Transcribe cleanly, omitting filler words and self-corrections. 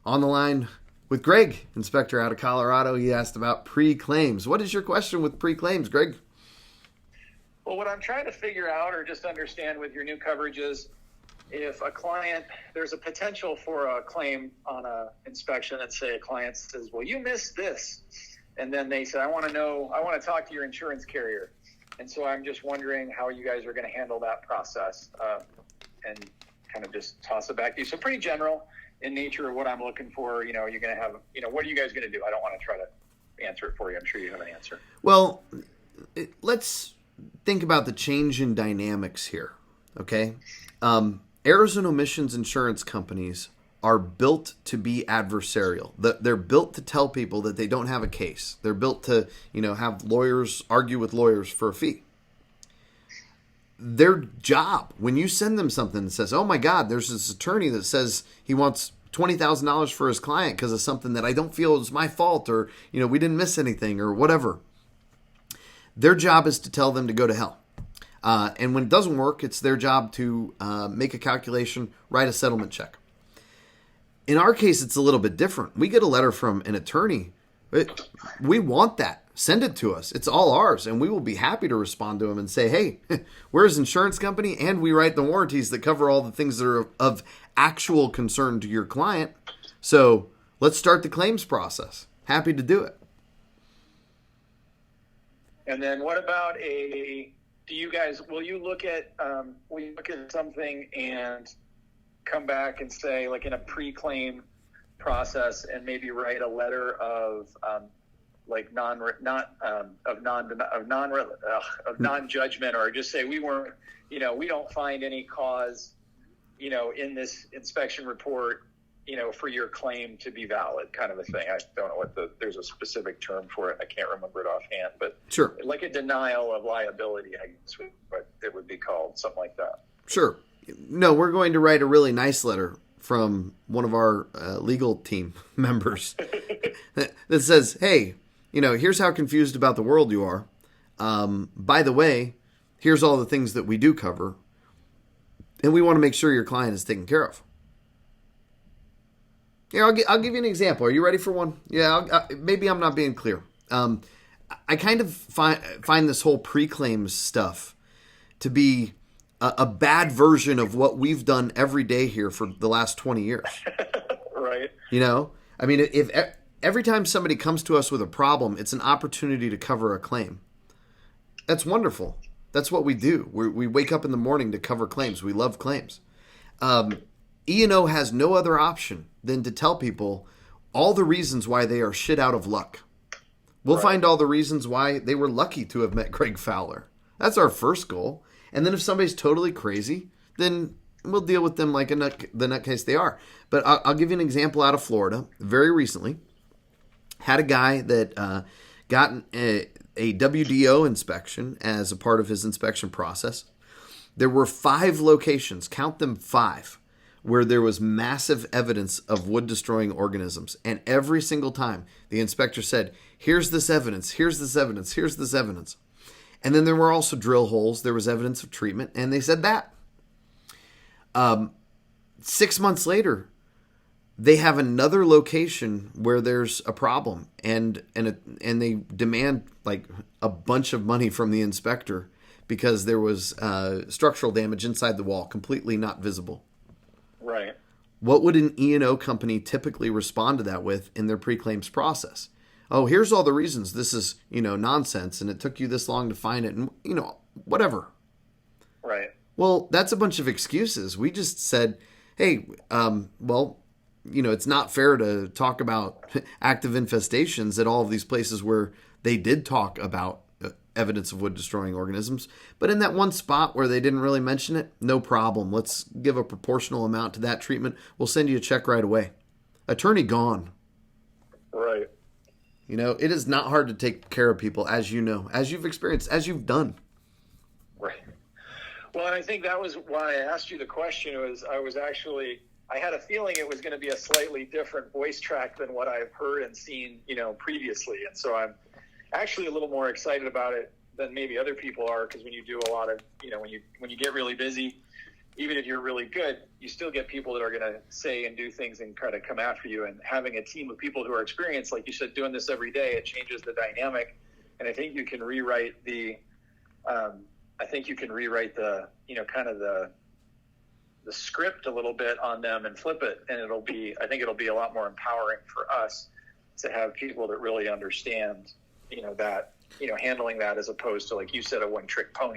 on the line with Greg, inspector out of Colorado. He asked about pre-claims. What is your question with pre-claims, Greg? Well, what I'm trying to figure out or just understand with your new coverages, if a client, there's a potential for a claim on a inspection, and say a client says, well, you missed this. And then they say, I want to talk to your insurance carrier. And so I'm just wondering how you guys are going to handle that process, and kind of just toss it back to you. So pretty general in nature of what I'm looking for. You're going to have, what are you guys going to do? I don't want to try to answer it for you. I'm sure you have an answer. Well, let's think about the change in dynamics here. Okay. Errors and omissions insurance companies are built to be adversarial. They're built to tell people that they don't have a case. They're built to, have lawyers argue with lawyers for a fee. Their job, when you send them something that says, oh my God, there's this attorney that says he wants $20,000 for his client because of something that I don't feel is my fault, or, we didn't miss anything or whatever. Their job is to tell them to go to hell. And when it doesn't work, it's their job to make a calculation, write a settlement check. In our case, it's a little bit different. We get a letter from an attorney. We want that. Send it to us. It's all ours. And we will be happy to respond to him and say, hey, we're his insurance company, and we write the warranties that cover all the things that are of actual concern to your client. So let's start the claims process. Happy to do it. And then what about will you look at something and come back and say, like in a pre-claim process, and maybe write a letter of non-judgment, or just say we don't find any cause, in this inspection report, for your claim to be valid, kind of a thing. I don't know there's a specific term for it. I can't remember it offhand, but sure, like a denial of liability, I guess what it would be called, something like that. Sure. No, we're going to write a really nice letter from one of our legal team members that says, hey, here's how confused about the world you are. By the way, here's all the things that we do cover, and we want to make sure your client is taken care of. Here, I'll give you an example. Are you ready for one? Yeah, maybe I'm not being clear. I kind of find this whole pre-claims stuff to be a bad version of what we've done every day here for the last 20 years. Right. If every time somebody comes to us with a problem, it's an opportunity to cover a claim. That's wonderful. That's what we do. We wake up in the morning to cover claims. We love claims. E&O has no other option than to tell people all the reasons why they are shit out of luck. We'll find all the reasons why they were lucky to have met Greg Fowler. That's our first goal. And then if somebody's totally crazy, then we'll deal with them like the nutcase they are. But I'll give you an example out of Florida. Very recently, had a guy that got a WDO inspection as a part of his inspection process. There were 5 locations, count them 5, where there was massive evidence of wood-destroying organisms. And every single time, the inspector said, here's this evidence, here's this evidence, here's this evidence. And then there were also drill holes. There was evidence of treatment, and they said that. 6 months later, they have another location where there's a problem, and they demand like a bunch of money from the inspector because there was structural damage inside the wall, completely not visible. Right. What would an E&O company typically respond to that with in their pre-claims process? Oh, here's all the reasons this is, nonsense, and it took you this long to find it, and, whatever. Right. Well, that's a bunch of excuses. We just said, hey, it's not fair to talk about active infestations at all of these places where they did talk about evidence of wood-destroying organisms. But in that one spot where they didn't really mention it, no problem. Let's give a proportional amount to that treatment. We'll send you a check right away. Attorney gone. Right. It is not hard to take care of people, as you know, as you've experienced, as you've done. Right. Well, and I think that was why I asked you the question. I had a feeling it was going to be a slightly different voice track than what I've heard and seen, previously. And so I'm actually a little more excited about it than maybe other people are, because when you do a lot of, when you get really busy, even if you're really good, you still get people that are going to say and do things and try to come after you. And having a team of people who are experienced, like you said, doing this every day, it changes the dynamic. And I think you can rewrite the, kind of the script a little bit on them and flip it. And I think it'll be a lot more empowering for us to have people that really understand, that, handling that, as opposed to, like you said, a one-trick pony.